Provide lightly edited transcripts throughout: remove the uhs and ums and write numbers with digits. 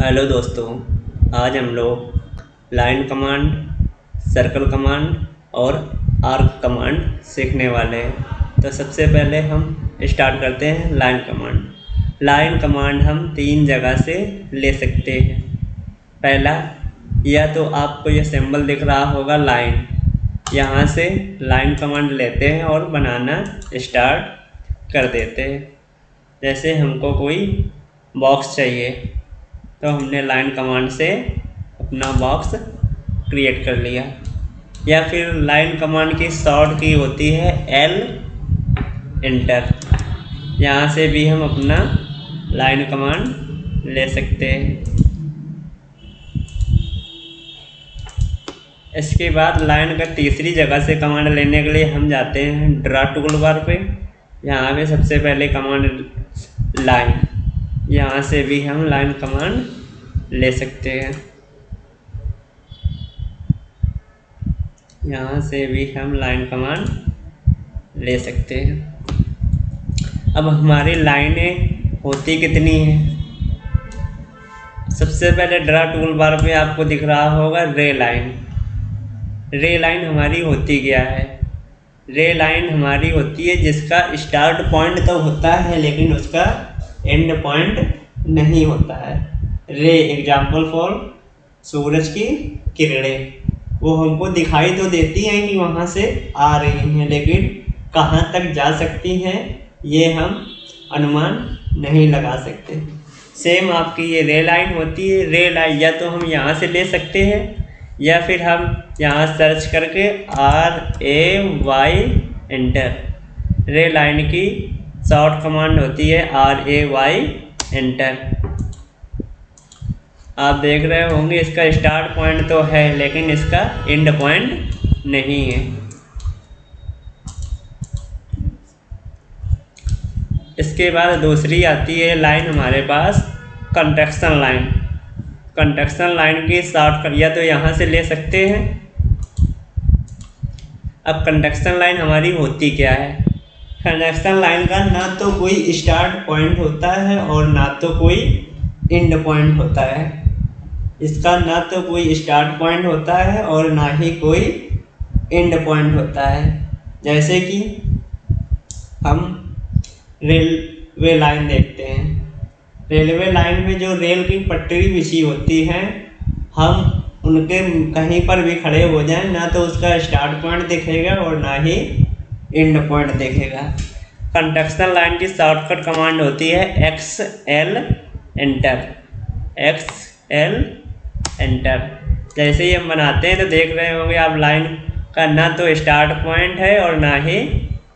Hello दोस्तों, आज हम लोग लाइन कमांड, सर्कल कमांड और आर्क कमांड सीखने वाले हैं। तो सबसे पहले हम स्टार्ट करते हैं लाइन कमांड। लाइन कमांड हम 3 जगह से ले सकते हैं। पहला, या तो आपको ये सिंबल दिख रहा होगा लाइन, यहाँ से लाइन कमांड लेते हैं और बनाना स्टार्ट कर देते हैं। जैसे हमको कोई बॉक्स चाहिए तो हमने लाइन कमांड से अपना बॉक्स क्रिएट कर लिया। या फिर लाइन कमांड की शॉर्ट की होती है L एंटर, यहाँ से भी हम अपना लाइन कमांड ले सकते हैं। इसके बाद लाइन का तीसरी जगह से कमांड लेने के लिए हम जाते हैं ड्रा टूल बार पे। यहाँ पे सबसे पहले कमांड लाइन, यहाँ से भी हम लाइन कमांड ले सकते हैं। यहाँ से भी हम लाइन कमांड ले सकते हैं। अब हमारी लाइनें होती कितनी हैं? सबसे पहले ड्रा टूल बार पे आपको दिख रहा होगा रे लाइन। रे लाइन हमारी होती क्या है? रे लाइन हमारी होती है जिसका स्टार्ट पॉइंट तो होता है लेकिन उसका एंड पॉइंट नहीं होता है। रे एग्जाम्पल फॉर सूरज की किरणें, वो हमको दिखाई तो देती हैं कि वहाँ से आ रही हैं, लेकिन कहाँ तक जा सकती हैं ये हम अनुमान नहीं लगा सकते। सेम आपकी ये रे लाइन होती है। रे लाइन या तो हम यहाँ से ले सकते हैं या फिर हम यहाँ सर्च करके RAY एंटर। रे लाइन की शॉर्ट कमांड होती है RAY एंटर। आप देख रहे होंगे इसका स्टार्ट पॉइंट तो है लेकिन इसका एंड पॉइंट नहीं है। इसके बाद दूसरी आती है लाइन हमारे पास कंटेक्शन लाइन। कंटेक्शन लाइन की शॉर्ट या तो यहाँ से ले सकते हैं। अब कंटेक्शन लाइन हमारी होती क्या है? कंटेक्शन लाइन का ना तो कोई स्टार्ट पॉइंट होता है और ना तो कोई एंड पॉइंट होता है। इसका ना तो कोई स्टार्ट पॉइंट होता है और ना ही कोई एंड पॉइंट होता है। जैसे कि हम रेलवे लाइन देखते हैं। रेलवे लाइन में जो रेल की पटरी बिछी होती है, हम उनके कहीं पर भी खड़े हो जाएं ना तो उसका स्टार्ट पॉइंट दिखेगा और ना ही एंड पॉइंट दिखेगा। कंटेक्शन लाइन की शॉर्टकट कमांड होती है XL एंटर। XL enter. जैसे ही हम बनाते हैं तो देख रहे होंगे आप लाइन का ना तो स्टार्ट पॉइंट है और ना ही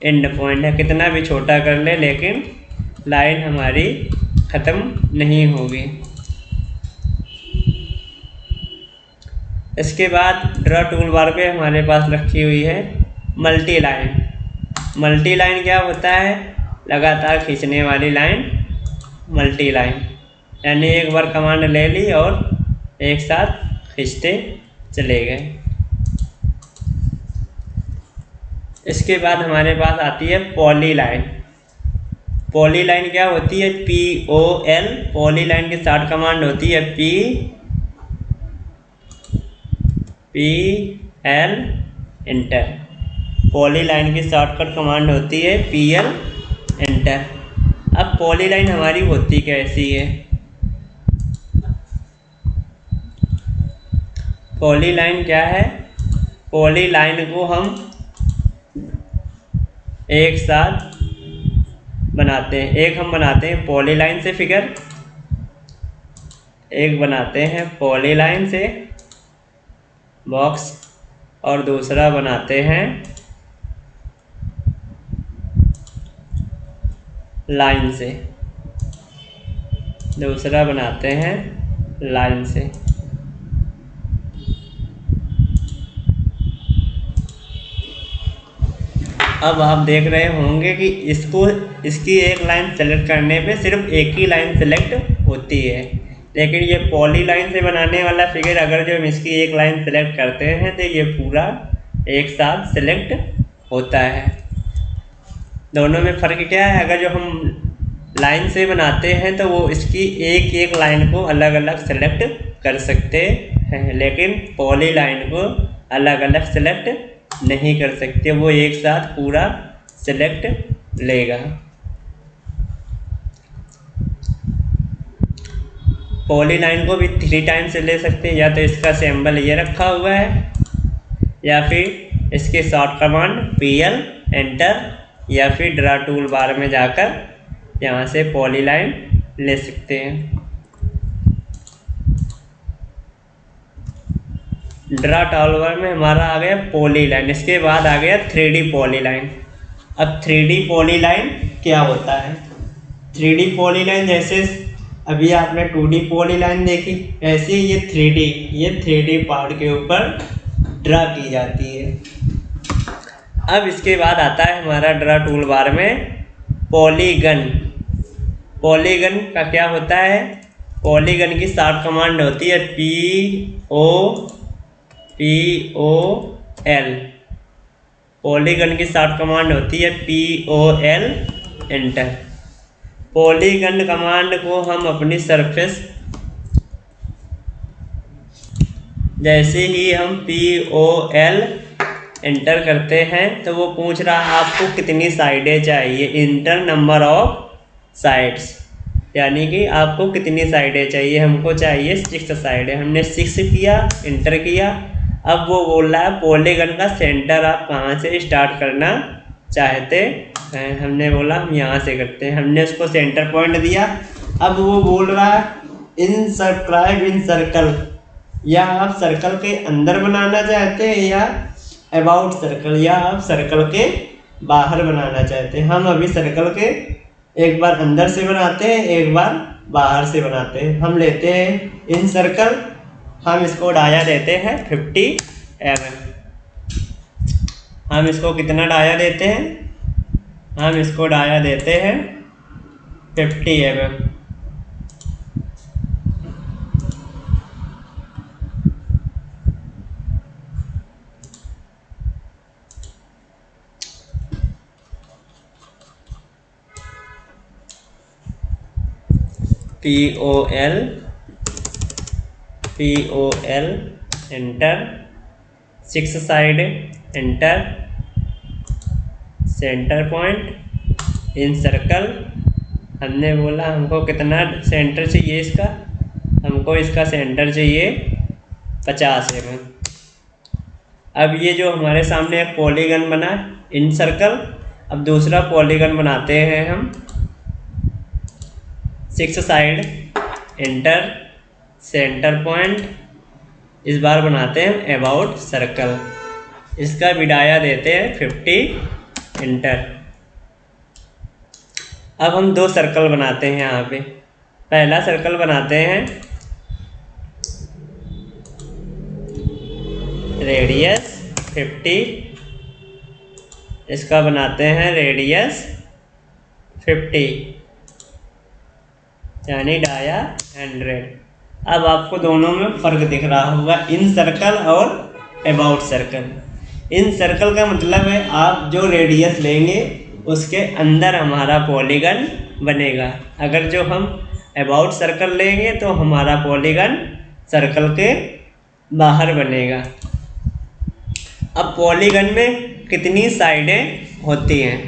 एंड पॉइंट है। कितना भी छोटा कर ले लेकिन लाइन हमारी ख़त्म नहीं होगी। इसके बाद ड्रा टूल बार पे हमारे पास रखी हुई है मल्टी लाइन। मल्टी लाइन क्या होता है? लगातार खींचने वाली लाइन मल्टी लाइन, यानी एक बार कमांड ले ली और एक साथ खींचते चले गए। इसके बाद हमारे पास आती है पॉली लाइन। पॉली लाइन क्या होती है? POL। पॉली लाइन की शॉर्ट कमांड होती है PL एंटर। पॉली लाइन की शॉर्टकट कमांड होती है PL एंटर। अब पॉली लाइन हमारी होती कैसी है? पॉली लाइन क्या है? पॉली लाइन को हम एक साथ बनाते हैं। एक हम बनाते हैं पॉली लाइन से फिगर, एक बनाते हैं पॉली लाइन से बॉक्स और दूसरा बनाते हैं लाइन से। दूसरा बनाते हैं लाइन से। अब आप देख रहे होंगे कि इसकी एक लाइन सेलेक्ट करने पे सिर्फ एक ही लाइन सेलेक्ट होती है, लेकिन ये पॉली लाइन से बनाने वाला फिगर अगर जो हम इसकी एक लाइन सेलेक्ट करते हैं तो ये पूरा एक साथ सेलेक्ट होता है। दोनों में फ़र्क क्या है? अगर जो हम लाइन से बनाते हैं तो वो इसकी एक एक लाइन को अलग अलग सेलेक्ट कर सकते हैं, लेकिन पॉली लाइन को अलग अलग सेलेक्ट नहीं कर सकते, वो एक साथ पूरा सेलेक्ट लेगा। पॉली लाइन को भी 3 टाइम से ले सकते हैं, या तो इसका सिंबल ये रखा हुआ है, या फिर इसके शॉर्ट कमांड PL एंटर, या फिर ड्रा टूल बार में जाकर यहाँ से पॉली लाइन ले सकते हैं। ड्रा टूल बार में हमारा आ गया पॉली लाइन, इसके बाद आ गया 3D पॉली लाइन। अब 3D पॉली लाइन क्या होता है? 3D पॉली लाइन जैसे अभी आपने 2D पॉली लाइन देखी, ऐसे ये 3D पार्ट के ऊपर ड्रा की जाती है। अब इसके बाद आता है हमारा ड्रा टूल बार में पॉलीगन। पॉलीगन का क्या होता है? पॉलीगन की शॉर्ट कमांड होती है POL। पॉलीगन की शॉर्ट कमांड होती है POL एंटर। पॉलीगन कमांड को हम अपनी सरफेस, जैसे ही हम POL एंटर करते हैं तो वो पूछ रहा है आपको कितनी साइडें चाहिए, इंटर नंबर ऑफ साइड्स, यानी कि आपको कितनी साइडें चाहिए। हमको चाहिए 6 साइडें, हमने 6 किया, इंटर किया। अब वो बोल रहा है पॉलीगन का सेंटर आप कहाँ से स्टार्ट करना चाहते हैं। हमने बोला हम यहाँ से करते हैं, हमने उसको सेंटर पॉइंट दिया। अब वो बोल रहा है इंसक्राइब इन सर्कल, या आप सर्कल के अंदर बनाना चाहते हैं या अबाउट सर्कल, या आप सर्कल के बाहर बनाना चाहते हैं। हम अभी सर्कल के एक बार अंदर से बनाते हैं, एक बार बाहर से बनाते हैं। हम लेते हैं इन सर्कल, हम इसको डाया देते हैं 50 mm। हम इसको कितना डाया देते हैं? हम इसको डाया देते हैं 50 mm। POL enter, 6 side enter, centre point in circle. हमने बोला हमको कितना सेंटर चाहिए इसका, हमको इसका सेंटर चाहिए 50 mm। अब ये जो हमारे सामने एक पॉलीगन बना इन सर्कल, अब दूसरा पॉलीगन बनाते हैं हम 6 साइड एंटर, सेंटर पॉइंट, इस बार बनाते हैं अबाउट सर्कल, इसका भी डाया देते हैं 50 एंटर। अब हम 2 सर्कल बनाते हैं यहाँ पे। पहला सर्कल बनाते हैं रेडियस 50, इसका बनाते हैं रेडियस 50, यानी डाया 100। अब आपको दोनों में फ़र्क दिख रहा होगा, इन सर्कल और अबाउट सर्कल। इन सर्कल का मतलब है आप जो रेडियस लेंगे उसके अंदर हमारा पॉलीगन बनेगा। अगर जो हम अबाउट सर्कल लेंगे तो हमारा पॉलीगन सर्कल के बाहर बनेगा। अब पॉलीगन में कितनी साइडें होती हैं?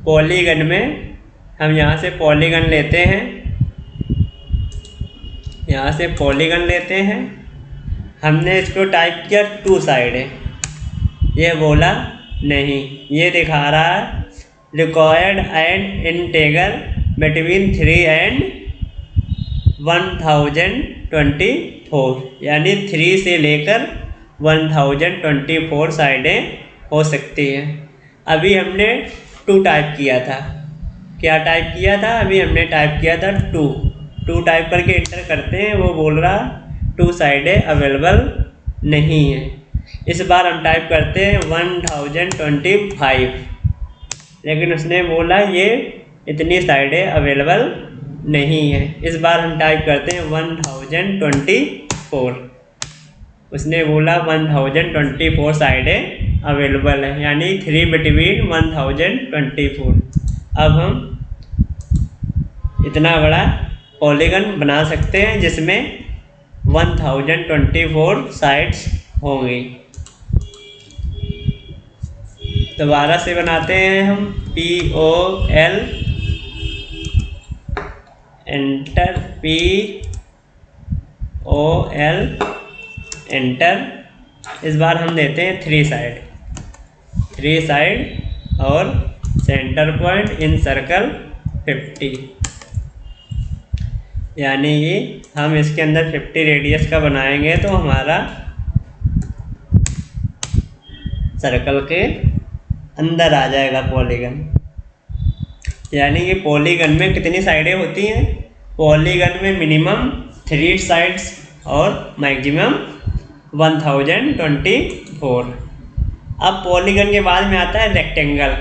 पॉलीगन में हम यहाँ से पॉलीगन लेते हैं, यहाँ से पॉलीगन लेते हैं। हमने इसको टाइप किया 2 साइडें, ये बोला नहीं, ये दिखा रहा है required and integral between 3 and 1024, यानी 3 से लेकर 1024 साइडें हो सकती हैं। अभी हमने 2 टाइप किया था। क्या टाइप किया था? अभी हमने टाइप किया था 2 टाइप करके इंटर करते हैं, वो बोल रहा 2 साइडें अवेलेबल नहीं है। इस बार हम टाइप करते हैं 1025, लेकिन उसने बोला ये इतनी साइडें अवेलेबल नहीं है। इस बार हम टाइप करते हैं 1024, उसने बोला 1024 साइडें अवेलेबल है, यानी 3 बिटवीन 1024। अब हम इतना बड़ा पॉलीगन बना सकते हैं जिसमें 1024 साइड्स होंगी। दोबारा से बनाते हैं हम POL एंटर POL एंटर। इस बार हम देते हैं 3 साइड और सेंटर पॉइंट इन सर्कल 50, यानी कि हम इसके अंदर 50 रेडियस का बनाएंगे तो हमारा सर्कल के अंदर आ जाएगा पॉलीगन। यानी कि पॉलीगन में कितनी साइडें होती हैं? पॉलीगन में मिनिमम 3 साइड्स और मैक्सिमम 1024। अब पॉलीगन के बाद में आता है रेक्टेंगल।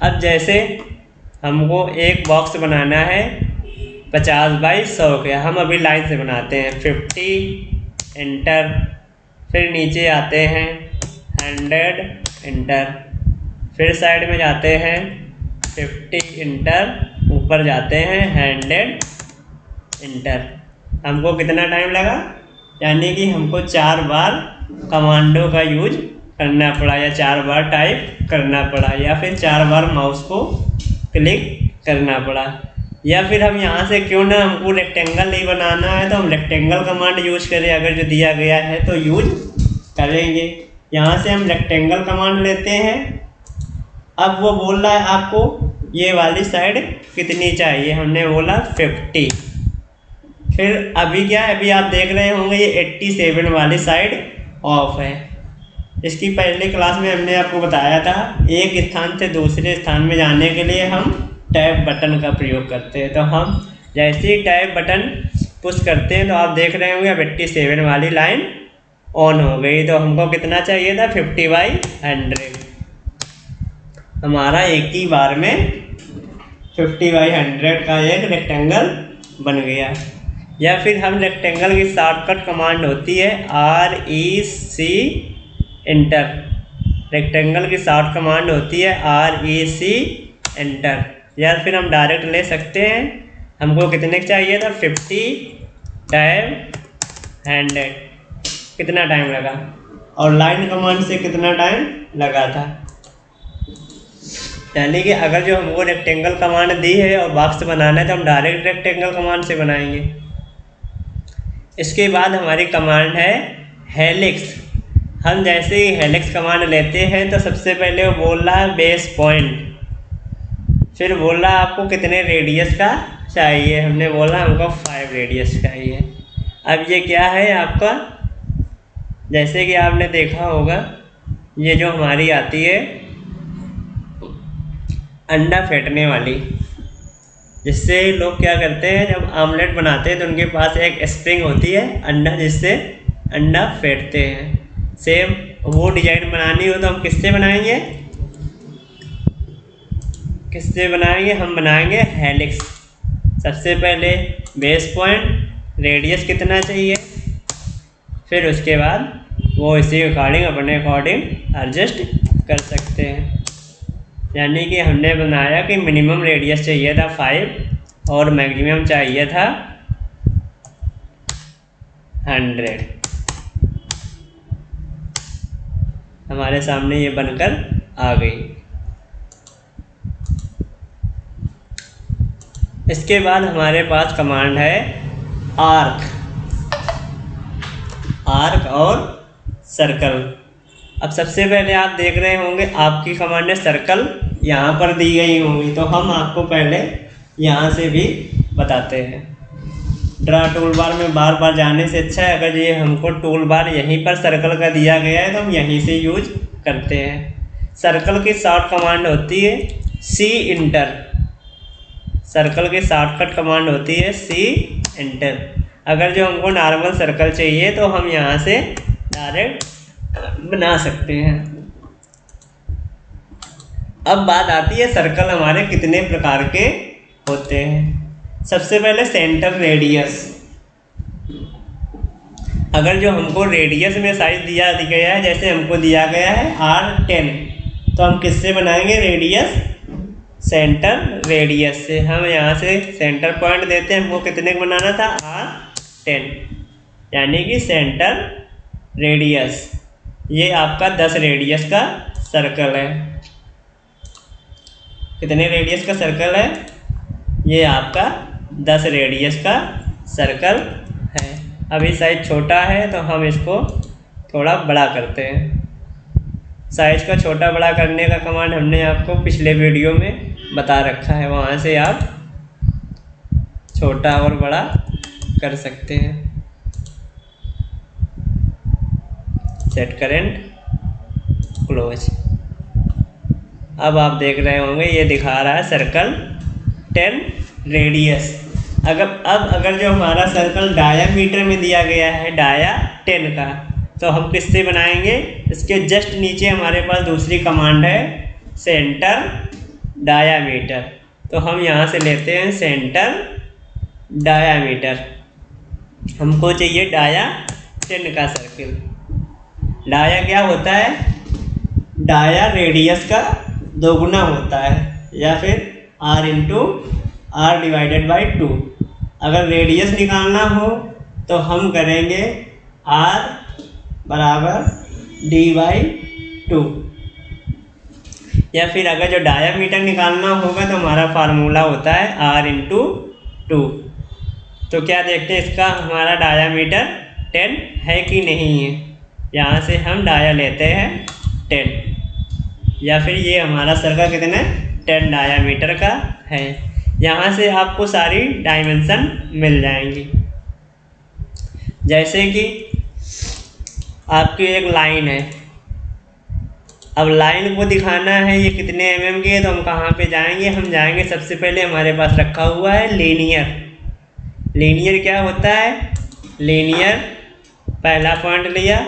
अब जैसे हमको एक बॉक्स बनाना है 50 बाई 100 के, हम अभी लाइन से बनाते हैं 50 एंटर, फिर नीचे आते हैं 100 एंटर, फिर साइड में जाते हैं 50 एंटर, ऊपर जाते हैं 100 एंटर। हमको कितना टाइम लगा? यानी कि हमको 4 बार कमांडो का यूज करना पड़ा, या 4 बार टाइप करना पड़ा, या फिर 4 बार माउस को क्लिक करना पड़ा। या फिर हम यहाँ से क्यों ना, हमको रेक्टेंगल नहीं बनाना है तो हम रेक्टेंगल कमांड यूज करें, अगर जो दिया गया है तो यूज करेंगे। यहाँ से हम रेक्टेंगल कमांड लेते हैं। अब वो बोल रहा है आपको ये वाली साइड कितनी चाहिए, हमने बोला 50। फिर अभी क्या है, अभी आप देख रहे होंगे ये 87 वाली साइड ऑफ है। इसकी पहले क्लास में हमने आपको बताया था एक स्थान से दूसरे स्थान में जाने के लिए हम टैब बटन का प्रयोग करते हैं। तो हम जैसे ही टैब बटन पुश करते हैं तो आप देख रहे होंगे अब 87 वाली लाइन ऑन हो गई। तो हमको कितना चाहिए था? 50 बाई 100। हमारा एक ही बार में 50 बाई 100 का एक रेक्टेंगल बन गया। या फिर हम रेक्टेंगल की शॉर्टकट कमांड होती है REC एंटर। रेक्टेंगल की शॉर्ट कमांड होती है REC एंटर। या फिर हम डायरेक्ट ले सकते हैं, हमको कितने चाहिए था? 50 टैब 100। कितना टाइम लगा? और लाइन कमांड से कितना टाइम लगा था? यानी कि अगर जो हमको रेक्टेंगल कमांड दी है और बॉक्स बनाना है तो हम डायरेक्ट रेक्टेंगल कमांड से बनाएंगे। इसके बाद हमारी कमांड है हेलिक्स। हम जैसे ही हेलिक्स कमांड लेते हैं तो सबसे पहले वो बोल रहा है बेस पॉइंट, फिर बोल रहा है आपको कितने रेडियस का चाहिए, हमने बोला हमको 5 रेडियस चाहिए। अब ये क्या है आपका, जैसे कि आपने देखा होगा ये जो हमारी आती है अंडा फेंटने वाली, जिससे लोग क्या करते हैं जब आमलेट बनाते हैं तो उनके पास एक स्प्रिंग होती है अंडा, जिससे अंडा फेंटते हैं। सेम वो डिजाइन बनानी हो तो हम किससे बनाएंगे? हम बनाएंगे हेलिक्स। सबसे पहले बेस पॉइंट, रेडियस कितना चाहिए, फिर उसके बाद वो इसी अकॉर्डिंग अपने अकॉर्डिंग एडजस्ट कर सकते हैं। यानी कि हमने बनाया कि मिनिमम रेडियस चाहिए था 5 और मैक्सिमम चाहिए था 100। हमारे सामने ये बनकर आ गई। इसके बाद हमारे पास कमांड है आर्क और सर्कल। अब सबसे पहले आप देख रहे होंगे आपकी कमांड है सर्कल यहाँ पर दी गई होंगी, तो हम आपको पहले यहाँ से भी बताते हैं। ड्रा टूल बार में बार बार जाने से अच्छा है अगर ये हमको टूल बार यहीं पर सर्कल का दिया गया है तो हम यहीं से यूज करते हैं। सर्कल की शॉर्ट कमांड होती है C इंटर। सर्कल की शॉर्टकट कमांड होती है C इंटर। अगर जो हमको नॉर्मल सर्कल चाहिए तो हम यहाँ से डायरेक्ट बना सकते हैं। अब बात आती है सर्कल हमारे कितने प्रकार के होते हैं। सबसे पहले सेंटर रेडियस। अगर जो हमको रेडियस में साइज दिया गया है, जैसे हमको दिया गया है R10, तो हम किससे बनाएंगे? रेडियस सेंटर रेडियस से। हम यहाँ से सेंटर पॉइंट देते हैं, हमको कितने को बनाना था R10, यानी कि सेंटर रेडियस। ये आपका 10 रेडियस का सर्कल है। कितने रेडियस का सर्कल है? ये आपका 10 रेडियस का सर्कल है। अभी साइज छोटा है तो हम इसको थोड़ा बड़ा करते हैं। साइज का छोटा बड़ा करने का कमांड हमने आपको पिछले वीडियो में बता रखा है, वहाँ से आप छोटा और बड़ा कर सकते हैं। Set current close. अब आप देख रहे होंगे ये दिखा रहा है सर्कल 10 रेडियस। अगर जो हमारा सर्कल डायामीटर में दिया गया है डाया 10 का, तो हम किससे बनाएंगे? इसके जस्ट नीचे हमारे पास दूसरी कमांड है सेंटर डायामीटर। तो हम यहाँ से लेते हैं सेंटर डायामीटर। हमको चाहिए डाया 10 का सर्कल। डाया क्या होता है? डाया रेडियस का दोगुना होता है, या फिर R into R divided by 2। अगर रेडियस निकालना हो तो हम करेंगे R बराबर D बाई 2, या फिर अगर जो डायामीटर निकालना होगा तो हमारा फार्मूला होता है R इंटू 2। तो क्या देखते हैं इसका हमारा डायामीटर 10 है कि नहीं है। यहाँ से हम डाया लेते हैं 10, या फिर ये हमारा सर्कल कितने 10 डायामीटर का है। यहाँ से आपको सारी डायमेंशन मिल जाएंगी। जैसे कि आपकी एक लाइन है, अब लाइन को दिखाना है ये कितने mm की है, तो हम कहाँ पे जाएंगे? हम जाएंगे सबसे पहले हमारे पास रखा हुआ है लीनियर। लीनियर क्या होता है? लीनियर पहला पॉइंट लिया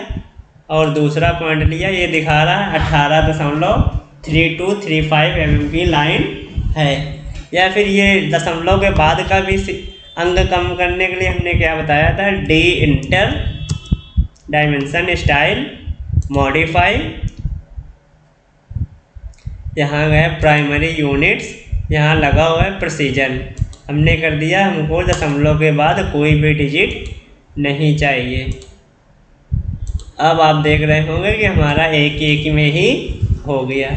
और दूसरा पॉइंट लिया, ये दिखा रहा है 18.3235 mm की लाइन है। या फिर ये दशमलव के बाद का भी अंक कम करने के लिए हमने क्या बताया था? D inter dimension style modify, यहाँ गए प्राइमरी यूनिट्स, यहाँ लगा हुआ है प्रिसीजन। हमने कर दिया, हमको दशमलव के बाद कोई भी डिजिट नहीं चाहिए। अब आप देख रहे होंगे कि हमारा एक में ही हो गया।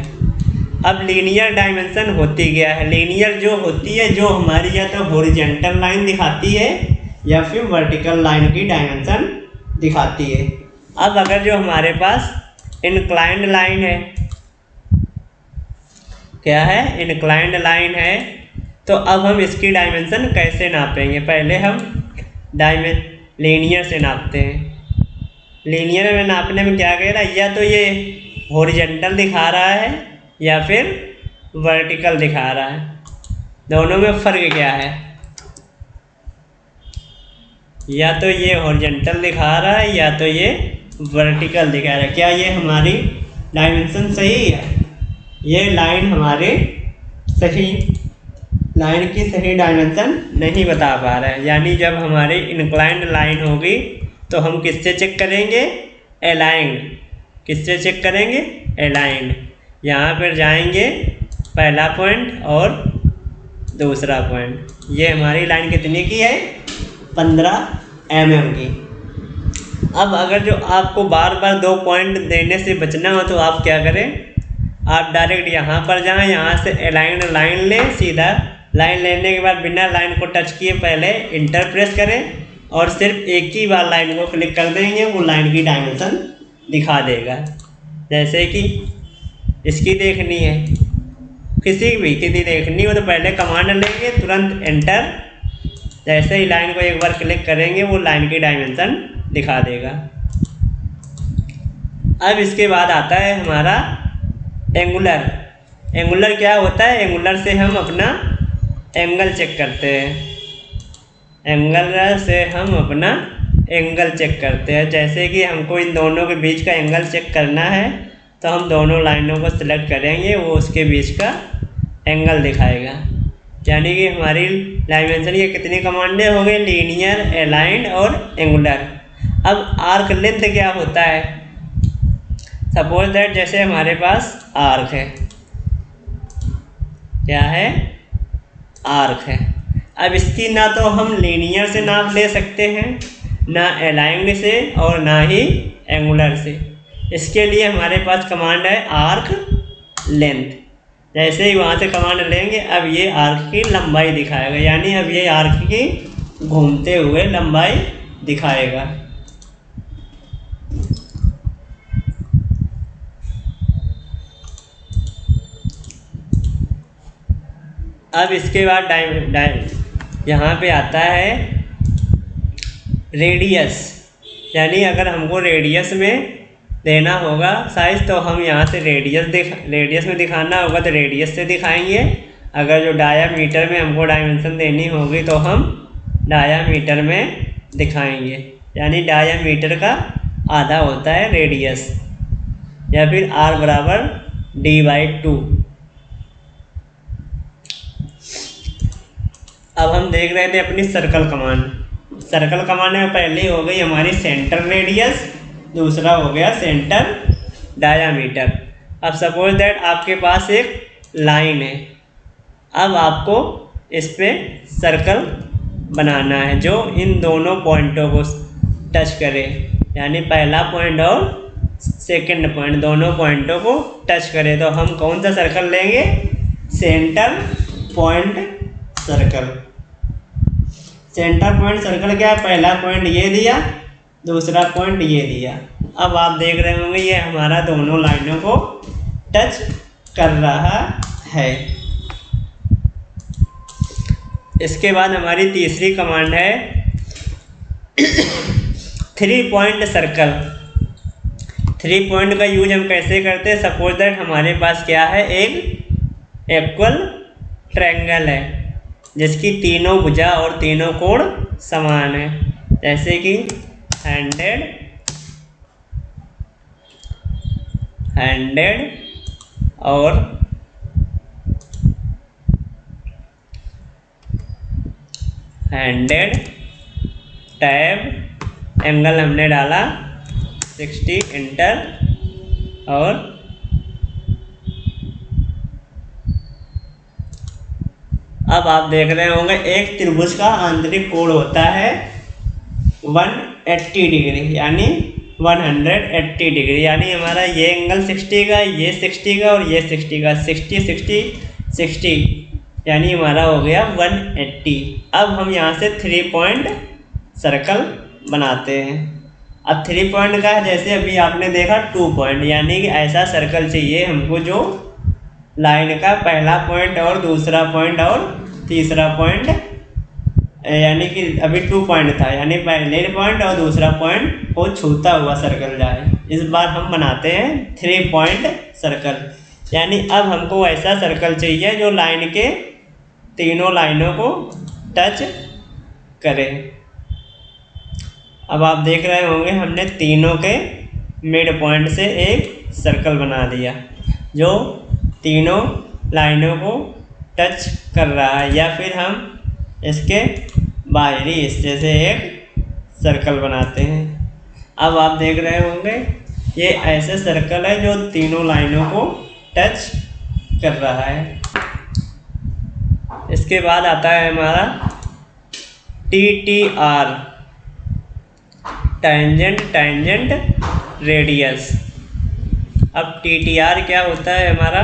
अब लीनियर डायमेंशन होती क्या है? लीनियर जो होती है, जो हमारी या तो हॉरिजॉन्टल लाइन दिखाती है या फिर वर्टिकल लाइन की डायमेंशन दिखाती है। अब अगर जो हमारे पास इंक्लाइंड लाइन है, क्या है? इंक्लाइंड लाइन है, तो अब हम इसकी डायमेंशन कैसे नापेंगे? पहले हम लीनियर से नापते हैं। लीनियर में नापने में क्या कह रहा है? या तो ये हॉरिजॉन्टल दिखा रहा है या फिर वर्टिकल दिखा रहा है। दोनों में फ़र्क क्या है? या तो ये हॉरिजॉन्टल दिखा रहा है या तो ये वर्टिकल दिखा रहा है। क्या ये हमारी डायमेंशन सही है? ये लाइन हमारे सही लाइन की सही डायमेंशन नहीं बता पा रहा है। यानी जब हमारी इंक्लाइंड लाइन होगी तो हम किससे चेक करेंगे? अलाइंड। किससे चेक करेंगे? अलाइंड। यहाँ पर जाएंगे पहला पॉइंट और दूसरा पॉइंट। ये हमारी लाइन कितने की है? 15 mm की। अब अगर जो आपको बार बार 2 पॉइंट देने से बचना हो तो आप क्या करें? आप डायरेक्ट यहाँ पर जाएं, यहाँ से अलाइंड लाइन लें, सीधा लाइन लेने के बाद बिना लाइन को टच किए पहले इंटर प्रेस करें और सिर्फ एक ही बार लाइन को क्लिक कर देंगे, वो लाइन की डायमेंशन दिखा देगा। जैसे कि इसकी देखनी है, किसी की देखनी हो तो पहले कमांड लेंगे, तुरंत एंटर। जैसे ही लाइन को एक बार क्लिक करेंगे वो लाइन की डायमेंशन दिखा देगा। अब इसके बाद आता है हमारा एंगुलर। एंगुलर क्या होता है? एंगुलर से हम अपना एंगल चेक करते हैं। एंगल से हम अपना एंगल चेक करते हैं। जैसे कि हमको इन दोनों के बीच का एंगल चेक करना है तो हम दोनों लाइनों को सिलेक्ट करेंगे, वो उसके बीच का एंगल दिखाएगा। यानी कि हमारी डायमेंशन की कितनी कमांडें हो गई? लीनियर, अलाइंड और एंगुलर। अब आर्क लेंथ क्या होता है? सपोज दैट जैसे हमारे पास आर्क है, क्या है, आर्क है। अब इसकी ना तो हम लीनियर से नाप ले सकते हैं, ना अलाइंड से, और ना ही एंगुलर से। इसके लिए हमारे पास कमांड है आर्क लेंथ। जैसे ही वहाँ से कमांड लेंगे, अब ये आर्क की लंबाई दिखाएगा, यानी अब ये आर्क की घूमते हुए लंबाई दिखाएगा। अब इसके बाद यहाँ पे आता है रेडियस, यानी अगर हमको रेडियस में देना होगा साइज, तो हम यहाँ से रेडियस में दिखाना होगा तो रेडियस से दिखाएंगे। अगर जो डायामीटर में हमको डायमेंशन देनी होगी तो हम डायामीटर में दिखाएंगे, यानी डायामीटर का आधा होता है रेडियस, या फिर r बराबर d/2। अब हम देख रहे थे अपनी सर्कल कमांड। सर्कल कमांड में पहले हो गई हमारी सेंटर रेडियस, दूसरा हो गया सेंटर डायामीटर। अब सपोज दैट आपके पास एक लाइन है, अब आपको इस पे सर्कल बनाना है जो इन दोनों पॉइंटों को टच करे, यानी पहला पॉइंट और सेकंड पॉइंट दोनों पॉइंटों को टच करे। तो हम कौन सा सर्कल लेंगे, centre point circle. Centre point circle क्या है, पहला पॉइंट ये दिया, दूसरा पॉइंट ये दिया। अब आप देख रहे होंगे ये हमारा दोनों लाइनों को टच कर रहा है। इसके बाद हमारी तीसरी कमांड है 3 पॉइंट सर्कल। 3 पॉइंट का यूज हम कैसे करते हैं, सपोज दैट हमारे पास क्या है, एक इक्वल ट्रायंगल है जिसकी तीनों भुजा और तीनों कोण समान है, जैसे कि हैंडेड और टैब। एंगल हमने डाला 60, इंटर, और अब आप देख रहे होंगे एक त्रिभुज का आंतरिक कोण होता है 180 डिग्री, यानी 180 डिग्री, यानी हमारा ये एंगल 60 का, ये 60 का और ये 60 का, 60 60 60, यानी हमारा हो गया 180। अब हम यहाँ से 3 पॉइंट सर्कल बनाते हैं। अब 3 पॉइंट का है, जैसे अभी आपने देखा 2 पॉइंट, यानी कि ऐसा सर्कल चाहिए हमको जो लाइन का पहला पॉइंट और दूसरा पॉइंट और तीसरा पॉइंट, यानी कि अभी 2 पॉइंट था, यानी पहले पॉइंट और दूसरा पॉइंट को छूता हुआ सर्कल जाए। इस बार हम बनाते हैं 3 पॉइंट सर्कल, यानी अब हमको ऐसा सर्कल चाहिए जो लाइन के तीनों लाइनों को टच करे। अब आप देख रहे होंगे हमने तीनों के मिड पॉइंट से एक सर्कल बना दिया जो तीनों लाइनों को टच कर रहा है, या फिर हम इसके बाहरी हिस्से से एक सर्कल बनाते हैं। अब आप देख रहे होंगे ये ऐसे सर्कल है जो तीनों लाइनों को टच कर रहा है। इसके बाद आता है हमारा TTR, टेंजेंट रेडियस। अब TTR क्या होता है हमारा,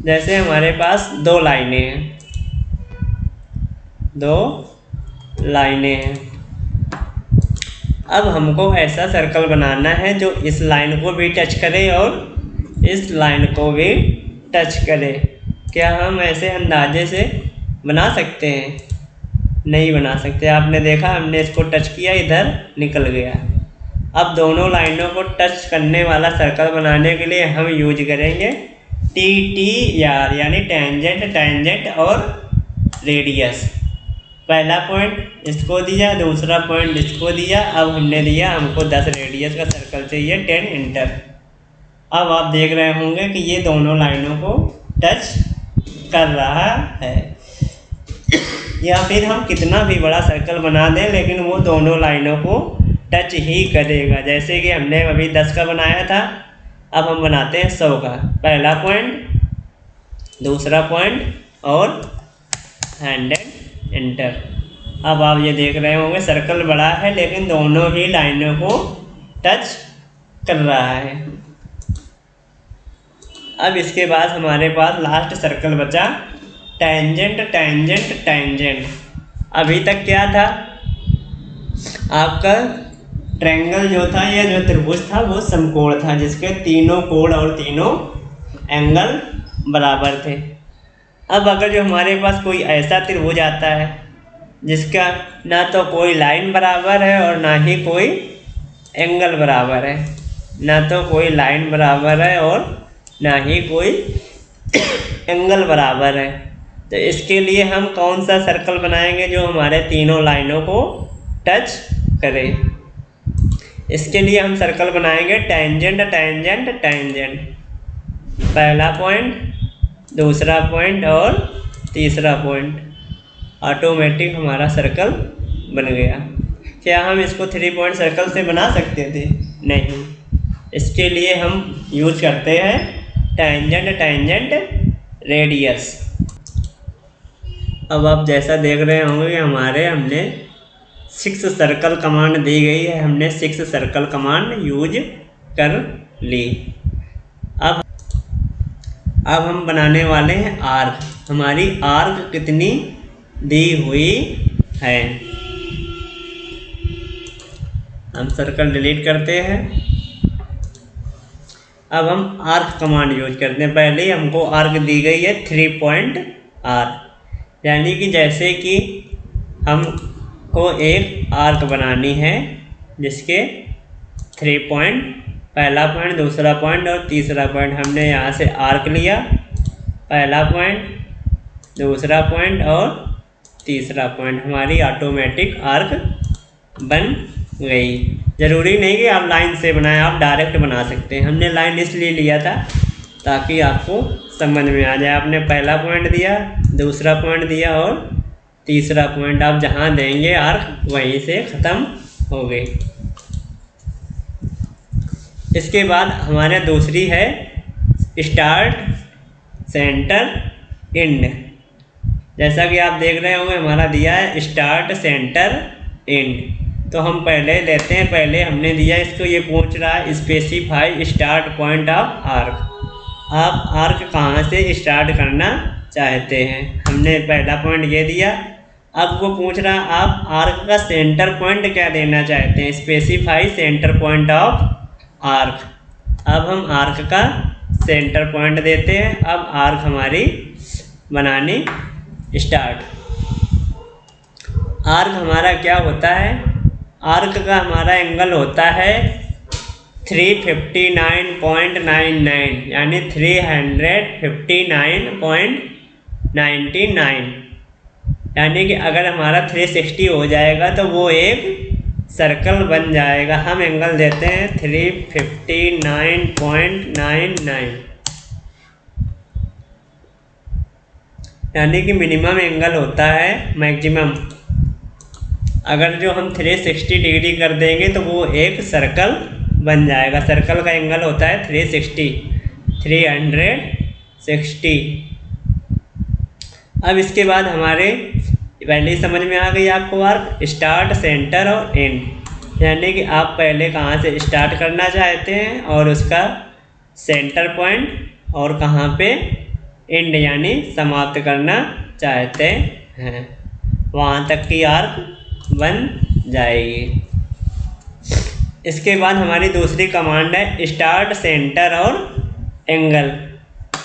जैसे हमारे पास 2 लाइनें हैं, अब हमको ऐसा सर्कल बनाना है जो इस लाइन को भी टच करे और इस लाइन को भी टच करे। क्या हम ऐसे अंदाजे से बना सकते हैं? नहीं बना सकते। आपने देखा हमने इसको टच किया, इधर निकल गया। अब दोनों लाइनों को टच करने वाला सर्कल बनाने के लिए हम यूज करेंगे TTR, यानी टेंजेंट और रेडियस। पहला पॉइंट इसको दिया, दूसरा पॉइंट इसको दिया, अब हमने दिया हमको 10 रेडियस का सर्कल चाहिए, 10 इंटर। अब आप देख रहे होंगे कि ये दोनों लाइनों को टच कर रहा है। या फिर हम कितना भी बड़ा सर्कल बना दें लेकिन वो दोनों लाइनों को टच ही करेगा। जैसे कि हमने अभी 10 का बनाया था, अब हम बनाते हैं 100 का। पहला पॉइंट दूसरा पॉइंट और हैंड एंटर। अब आप ये देख रहे होंगे सर्कल बड़ा है लेकिन दोनों ही लाइनों को टच कर रहा है। अब इसके बाद हमारे पास लास्ट सर्कल बचा टेंजेंट टेंजेंट टेंजेंट। अभी तक क्या था, आपका ट्रायंगल जो था या जो त्रिभुज था वो समकोण था जिसके तीनों कोण और तीनों एंगल बराबर थे। अब अगर जो हमारे पास कोई ऐसा त्रिभुज आता है जिसका ना तो कोई लाइन बराबर है और ना ही कोई एंगल बराबर है, ना तो कोई लाइन बराबर है और ना ही कोई एंगल बराबर है, तो इसके लिए हम कौन सा सर्कल बनाएंगे जो हमारे तीनों लाइनों को टच करे। इसके लिए हम सर्कल बनाएंगे टेंजेंट टेंजेंट टेंजेंट। पहला पॉइंट, दूसरा पॉइंट और तीसरा पॉइंट, ऑटोमेटिक हमारा सर्कल बन गया। क्या हम इसको 3 पॉइंट सर्कल से बना सकते थे? नहीं, इसके लिए हम यूज करते हैं टेंजेंट टेंजेंट रेडियस। अब आप जैसा देख रहे होंगे हमने 6 सर्कल कमांड दी गई है, हमने 6 सर्कल कमांड यूज कर ली। अब हम बनाने वाले हैं आर्क। हमारी आर्क कितनी दी हुई है? हम सर्कल डिलीट करते हैं। अब हम आर्क कमांड यूज करते हैं। पहले ही हमको आर्क दी गई है 3 पॉइंट आर्क, यानी कि जैसे कि हमको एक आर्क बनानी है जिसके 3 पॉइंट, पहला पॉइंट, दूसरा पॉइंट और तीसरा पॉइंट। हमने यहाँ से आर्क लिया, पहला पॉइंट, दूसरा पॉइंट और तीसरा पॉइंट, हमारी ऑटोमेटिक आर्क बन गई। ज़रूरी नहीं कि आप लाइन से बनाएं, आप डायरेक्ट बना सकते हैं। हमने लाइन इसलिए लिया था ताकि आपको समझ में आ जाए। आपने पहला पॉइंट दिया, दूसरा पॉइंट दिया और तीसरा पॉइंट, आप जहाँ देंगे आर्क वहीं से ख़त्म हो गई। इसके बाद हमारे दूसरी है स्टार्ट सेंटर एंड। जैसा कि आप देख रहे होंगे हमारा दिया है स्टार्ट सेंटर एंड, तो हम पहले लेते हैं। पहले हमने दिया इसको, ये पूछ रहा है specify start point of arc. आप आर्क कहाँ से स्टार्ट करना चाहते हैं? हमने पहला पॉइंट ये दिया। अब वो पूछ रहा है आप आर्क का सेंटर पॉइंट क्या देना चाहते हैं, specify centre point of arc. अब हम आर्क का सेंटर पॉइंट देते हैं। अब आर्क हमारी बनानी स्टार्ट। आर्क हमारा क्या होता है? आर्क का हमारा एंगल होता है 359.99, यानी 359.99, यानी कि अगर हमारा 360 हो जाएगा तो वो एक सर्कल बन जाएगा। हम एंगल देते हैं 359.99, यानी कि मिनिमम एंगल होता है मैक्सिमम। अगर जो हम 360 डिग्री कर देंगे तो वो एक सर्कल बन जाएगा। सर्कल का एंगल होता है 360। अब इसके बाद हमारे पहले ही समझ में आ गई आपको आर्क स्टार्ट सेंटर और एंड, यानी कि आप पहले कहाँ से स्टार्ट करना चाहते हैं और उसका सेंटर पॉइंट और कहाँ पे एंड यानी समाप्त करना चाहते हैं, वहाँ तक की आर्क बन जाएगी। इसके बाद हमारी दूसरी कमांड है स्टार्ट सेंटर और एंगल।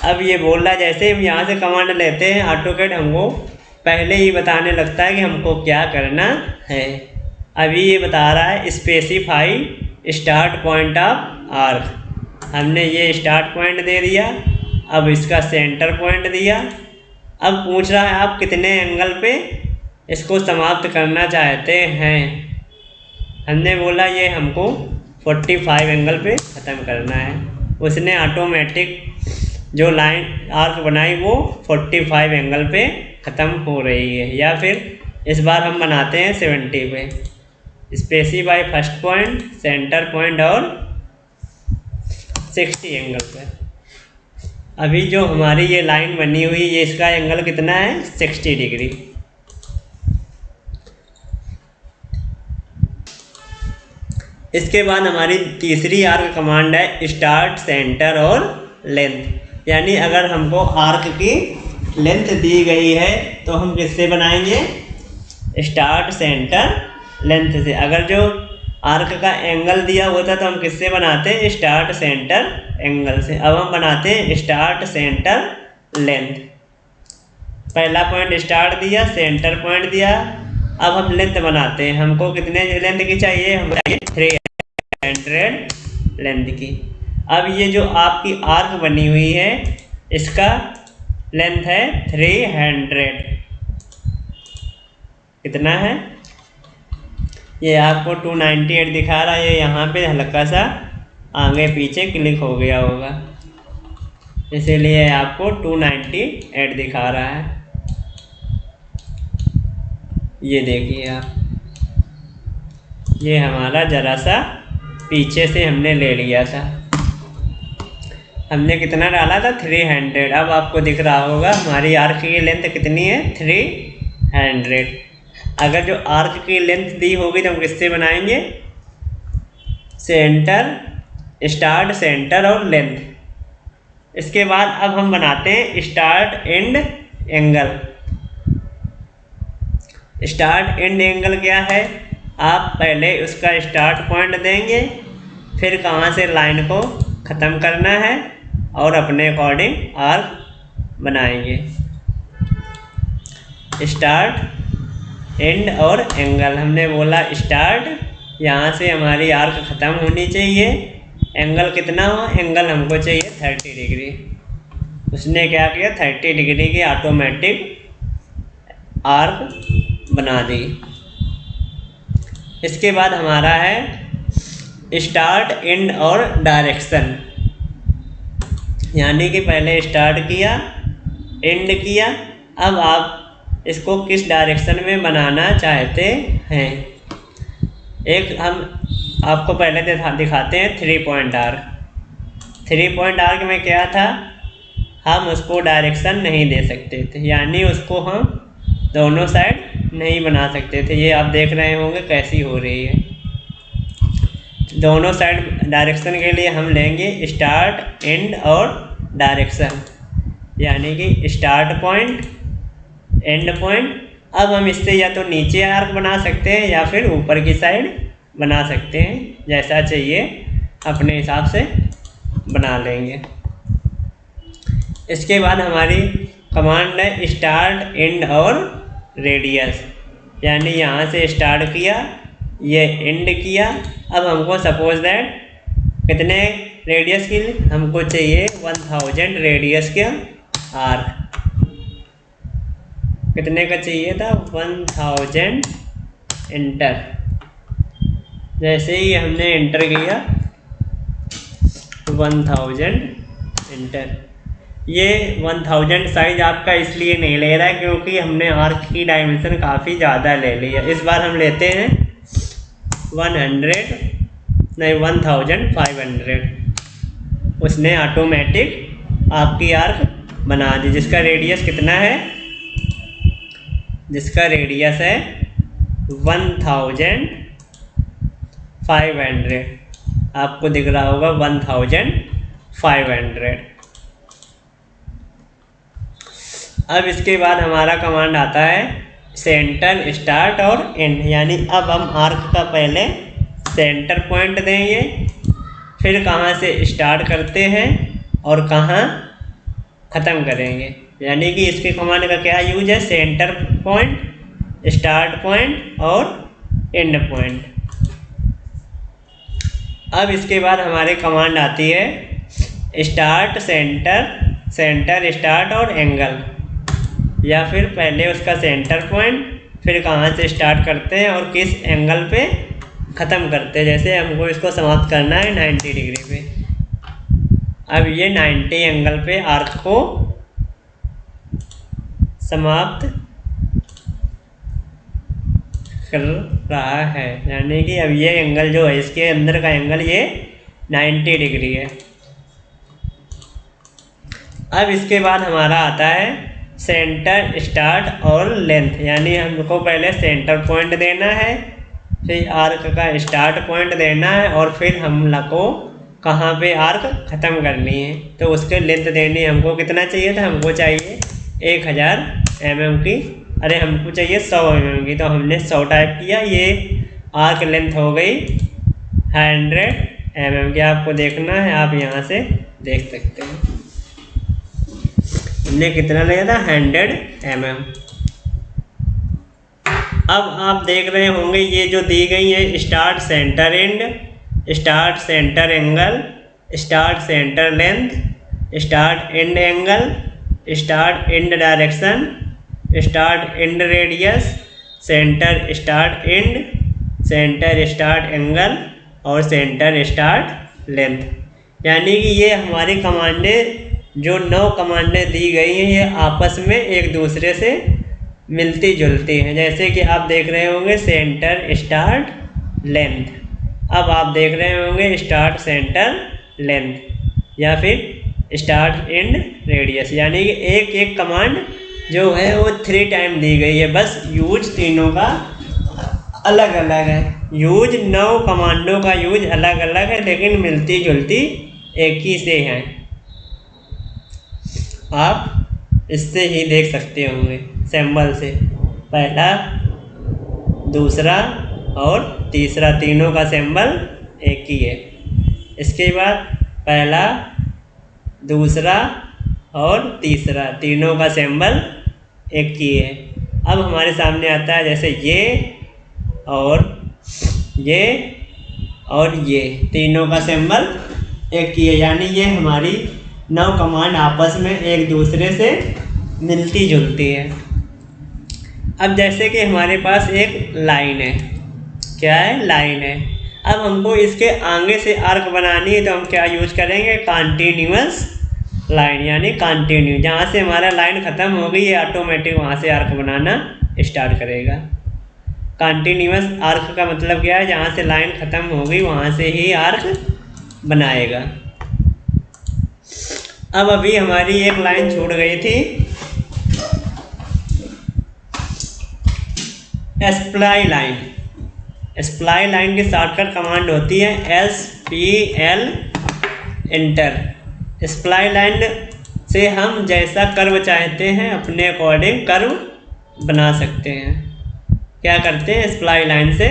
अब ये बोल रहा है जैसे हम यहाँ से कमांड लेते हैं ऑटोकैड हमको पहले ही बताने लगता है कि हमको क्या करना है। अभी ये बता रहा है specify start point of arc. हमने ये स्टार्ट पॉइंट दे दिया, अब इसका सेंटर पॉइंट दिया। अब पूछ रहा है आप कितने एंगल पे इसको समाप्त करना चाहते हैं। हमने बोला ये हमको 45 एंगल पे ख़त्म करना है। उसने ऑटोमेटिक जो लाइन आर्क बनाई वो 45 एंगल पे ख़त्म हो रही है। या फिर इस बार हम बनाते हैं 70 पे। Specify first point, centre point और 60 एंगल पे। अभी जो हमारी ये लाइन बनी हुई ये इसका एंगल कितना है 60 डिग्री। इसके बाद हमारी तीसरी आर्क कमांड है स्टार्ट, सेंटर और लेंथ। यानी अगर हमको आर्क की लेंथ दी गई है तो हम किससे बनाएंगे, स्टार्ट, सेंटर, लेंथ से। अगर जो आर्क का एंगल दिया होता तो हम किससे बनाते हैं, स्टार्ट, सेंटर, एंगल से। अब हम बनाते हैं स्टार्ट, सेंटर, लेंथ। पहला पॉइंट स्टार्ट दिया, सेंटर पॉइंट दिया, अब हम लेंथ बनाते हैं। हमको कितने लेंथ की चाहिए, हम चाहिए 300 लेंथ की। अब ये जो आपकी आर्क बनी हुई है इसका लेंथ है 300। कितना है, ये आपको 298 दिखा रहा है। ये यहाँ पे हल्का सा आगे पीछे क्लिक हो गया होगा, इसीलिए आपको 298 दिखा रहा है। ये देखिए आप, ये हमारा ज़रा सा पीछे से हमने ले लिया था। हमने कितना डाला था 300। अब आपको दिख रहा होगा हमारी आर्क की लेंथ कितनी है 300। अगर जो आर्क की लेंथ दी होगी तो हम किससे बनाएंगे, सेंटर, स्टार्ट, सेंटर और लेंथ। इसके बाद अब हम बनाते हैं start and angle. Start and angle क्या है, आप पहले उसका स्टार्ट पॉइंट देंगे, फिर कहाँ से लाइन को ख़त्म करना है और अपने अकॉर्डिंग आर्क बनाएंगे। स्टार्ट, एंड और एंगल। हमने बोला स्टार्ट, यहाँ से हमारी आर्क ख़त्म होनी चाहिए। एंगल कितना हो, एंगल हमको चाहिए 30 डिग्री। उसने क्या किया, 30 डिग्री की ऑटोमेटिक आर्क बना दी। इसके बाद हमारा है स्टार्ट, एंड और डायरेक्शन। यानी कि पहले स्टार्ट किया, एंड किया, अब आप इसको किस डायरेक्शन में बनाना चाहते हैं। एक हम आपको पहले दिखाते हैं 3 पॉइंट आर्क। 3 पॉइंट आर्क में क्या था, हम उसको डायरेक्शन नहीं दे सकते थे, यानी उसको हम दोनों साइड नहीं बना सकते थे। ये आप देख रहे होंगे कैसी हो रही है। दोनों साइड डायरेक्शन के लिए हम लेंगे स्टार्ट, एंड और डायरेक्शन। यानी कि स्टार्ट पॉइंट, एंड पॉइंट। अब हम इससे या तो नीचे आर्क बना सकते हैं या फिर ऊपर की साइड बना सकते हैं, जैसा चाहिए अपने हिसाब से बना लेंगे। इसके बाद हमारी कमांड है स्टार्ट, एंड और रेडियस। यानी यहाँ से स्टार्ट किया, ये एंड किया। अब हमको सपोज दैट कितने रेडियस की, हमको चाहिए 1000 रेडियस के आर्क। कितने का चाहिए था, 1000 एंटर। जैसे ही हमने एंटर किया 1000 एंटर। ये 1000 साइज आपका इसलिए नहीं ले रहा है क्योंकि हमने आर्क की डायमेंशन काफ़ी ज़्यादा ले ली है। इस बार हम लेते हैं 1500। उसने ऑटोमेटिक आपकी आर्क बना दी, जिसका रेडियस कितना है, जिसका रेडियस है 1500। आपको दिख रहा होगा 1500। अब इसके बाद हमारा कमांड आता है सेंटर, स्टार्ट और एंड। यानी अब हम आर्क का पहले सेंटर पॉइंट देंगे, फिर कहाँ से स्टार्ट करते हैं और कहाँ ख़त्म करेंगे। यानी कि इसके कमांड का क्या यूज है, सेंटर पॉइंट, स्टार्ट पॉइंट और एंड पॉइंट। अब इसके बाद हमारे कमांड आती है स्टार्ट, सेंटर, सेंटर, स्टार्ट और एंगल। या फिर पहले उसका सेंटर पॉइंट, फिर कहाँ से स्टार्ट करते हैं और किस एंगल पे ख़त्म करते हैं। जैसे हमको इसको समाप्त करना है 90 डिग्री पे। अब ये 90 एंगल पे आर्क को समाप्त कर रहा है। यानी कि अब ये एंगल जो है, इसके अंदर का एंगल ये 90 डिग्री है। अब इसके बाद हमारा आता है सेंटर, स्टार्ट और लेंथ। यानी हमको पहले सेंटर पॉइंट देना है, फिर आर्क का स्टार्ट पॉइंट देना है, और फिर हम लोग को कहाँ पे आर्क ख़त्म करनी है। तो उसके लेंथ देनी है। हमको कितना चाहिए था, हमको चाहिए 1000 mm की, अरे हमको चाहिए 100 mm की, तो हमने 100 टाइप किया। ये आर्क लेंथ हो गई 100 mm की। आपको देखना है, आप यहाँ से देख सकते हैं हमने कितना लिया था, 100 mm। अब आप देख रहे होंगे ये जो दी गई है, start centre and, start centre angle, start centre length, start and angle, start and direction, start and radius, centre start and, centre start angle और सेंटर स्टार्ट लेंथ। यानी कि ये हमारी कमांडें, जो 9 कमांडें दी गई हैं, ये आपस में एक दूसरे से मिलती जुलती हैं। जैसे कि आप देख रहे होंगे सेंटर स्टार्ट लेंथ, अब आप देख रहे होंगे स्टार्ट सेंटर लेंथ, या फिर स्टार्ट एंड रेडियस। यानी कि एक एक कमांड जो है वो 3 टाइम दी गई है, बस यूज तीनों का अलग अलग है। यूज 9 कमांडों का यूज अलग अलग है, लेकिन मिलती जुलती एक ही से हैं। आप इससे ही देख सकते होंगे सिंबल से, पहला, दूसरा और तीसरा, तीनों का सिंबल एक ही है। इसके बाद पहला, दूसरा और तीसरा, तीनों का सिंबल एक ही है। अब हमारे सामने आता है जैसे ये और ये और ये, तीनों का सिंबल एक ही है। यानी ये हमारी 9 कमांड आपस में एक दूसरे से मिलती जुलती है। अब जैसे कि हमारे पास एक लाइन है, क्या है, लाइन है। अब हमको इसके आगे से आर्क बनानी है, तो हम क्या यूज करेंगे, कंटिन्यूअस लाइन। यानी कंटिन्यू, जहाँ से हमारा लाइन ख़त्म हो गई, ये ऑटोमेटिक वहाँ से आर्क बनाना स्टार्ट करेगा। कंटिन्यूअस आर्क का मतलब क्या है, जहाँ से लाइन ख़त्म हो गई वहाँ से ही आर्क बनाएगा। अब अभी हमारी एक लाइन छूट गई थी, स्प्लाई लाइन। स्प्लाई लाइन की शॉर्टकट कमांड होती है SPL एंटर। स्प्लाई लाइन से हम जैसा कर्व चाहते हैं अपने अकॉर्डिंग कर्व बना सकते हैं। क्या करते हैं, स्प्लाई लाइन से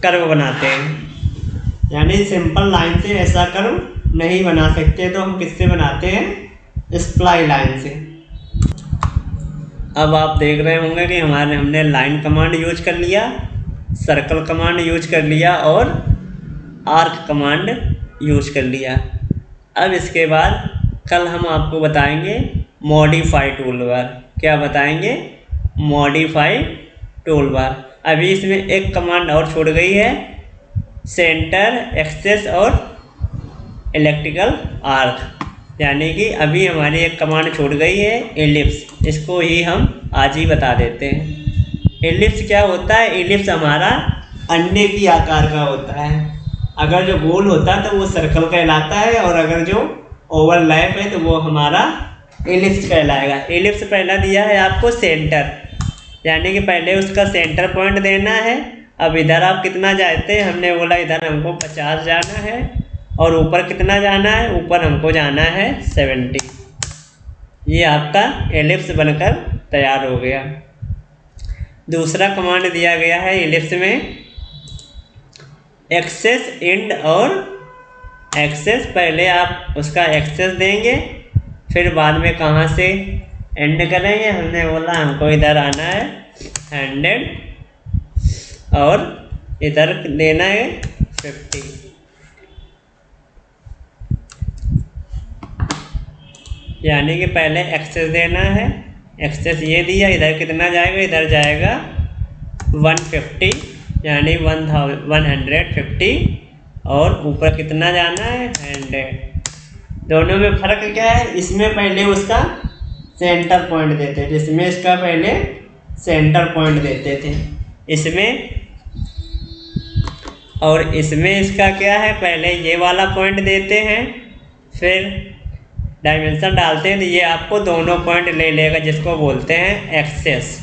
कर्व बनाते हैं। यानी सिंपल लाइन से ऐसा कर्व नहीं बना सकते, तो हम किससे बनाते हैं, स्प्लाई लाइन से। अब आप देख रहे होंगे कि हमने लाइन कमांड यूज कर लिया, सर्कल कमांड यूज कर लिया और आर्क कमांड यूज कर लिया। अब इसके बाद कल हम आपको बताएंगे मॉडिफाई टूलबार। क्या बताएंगे, मॉडिफाई टूलबार। अभी इसमें एक कमांड और छूट गई है, सेंटर, एक्सेस और इलेक्ट्रिकल आर्क। यानी कि अभी हमारी एक कमांड छूट गई है, एलिप्स। इसको ही हम आज ही बता देते हैं। एलिप्स क्या होता है, एलिप्स हमारा अंडे की आकार का होता है। अगर जो गोल होता है तो वो सर्कल कहलाता है, और अगर जो ओवरलैप है तो वो हमारा एलिप्स कहलाएगा। एलिप्स पहला दिया है आपको सेंटर, यानी कि पहले उसका सेंटर पॉइंट देना है। अब इधर आप कितना चाहते हैं, हमने बोला इधर हमको 50 जाना है, और ऊपर कितना जाना है, ऊपर हमको जाना है 70। ये आपका एलिप्स बनकर तैयार हो गया। दूसरा कमांड दिया गया है एलिप्स में, एक्सेस एंड और एक्सेस। पहले आप उसका एक्सेस देंगे, फिर बाद में कहाँ से एंड करेंगे। हमने बोला हमको इधर आना है 100 और इधर देना है 50। यानी कि पहले एक्सेस देना है, एक्सेस ये दिया, इधर कितना जाएगा, इधर जाएगा 150, यानी 150, और ऊपर कितना जाना है 100। दोनों में फ़र्क क्या है, इसमें पहले उसका सेंटर पॉइंट देते थे, इसमें इसका पहले सेंटर पॉइंट देते थे इसमें, और इसमें इसका क्या है, पहले ये वाला पॉइंट देते हैं, फिर डायमेंशन डालते हैं तो ये आपको दोनों पॉइंट ले लेगा, जिसको बोलते हैं एक्सेस।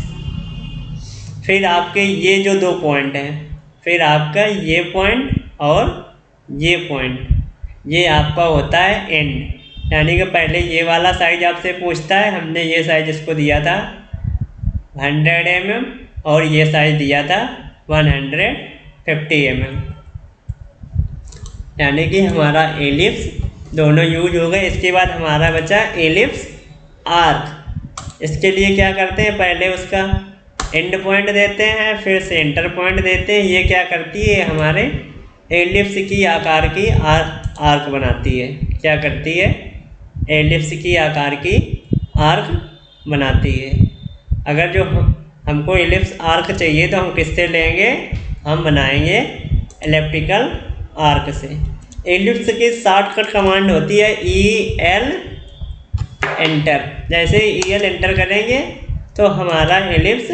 फिर आपके ये जो दो पॉइंट हैं, फिर आपका ये पॉइंट और ये पॉइंट, ये आपका होता है एंड। यानी कि पहले ये वाला साइज आपसे पूछता है, हमने ये साइज इसको दिया था 100 mm और ये साइज दिया था 150 mm। यानी कि हमारा एलिप्स दोनों यूज हो गए। इसके बाद हमारा बचा एलिप्स आर्क। इसके लिए क्या करते हैं, पहले उसका एंड पॉइंट देते हैं, फिर सेंटर पॉइंट देते हैं। ये क्या करती है, हमारे एलिप्स की आकार की आर्क बनाती है। क्या करती है, एलिप्स की आकार की आर्क बनाती है। अगर जो हमको एलिप्स आर्क चाहिए तो हम किससे लेंगे, हम बनाएंगे एलिप्टिकल आर्क से। एलिप्स की शॉर्टकट कमांड होती है EL एंटर। जैसे ही EL एंटर करेंगे तो हमारा एलिप्स,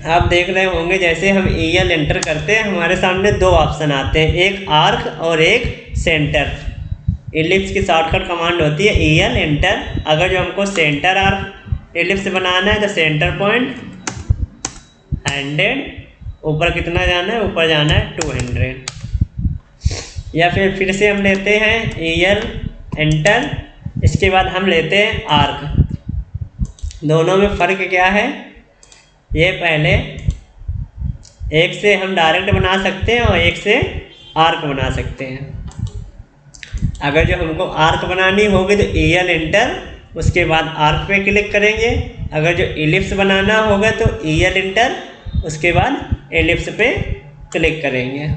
आप देख रहे होंगे जैसे हम EL एंटर करते हैं हमारे सामने दो ऑप्शन आते हैं, एक आर्क और एक सेंटर। एलिप्स की शॉर्टकट कमांड होती है EL एंटर। अगर जो हमको सेंटर आर्क एलिप्स बनाना है तो सेंटर पॉइंट 100, ऊपर कितना जाना है, ऊपर जाना है 200। या फिर से हम लेते हैं EL एंटर, इसके बाद हम लेते हैं आर्क। दोनों में फ़र्क क्या है, ये पहले एक से हम डायरेक्ट बना सकते हैं और एक से आर्क बना सकते हैं। अगर जो हमको आर्क बनानी होगी तो EL एंटर, उसके बाद आर्क पे क्लिक करेंगे। अगर जो एलिप्स बनाना होगा तो EL एंटर, उसके बाद एलिप्स पे क्लिक करेंगे।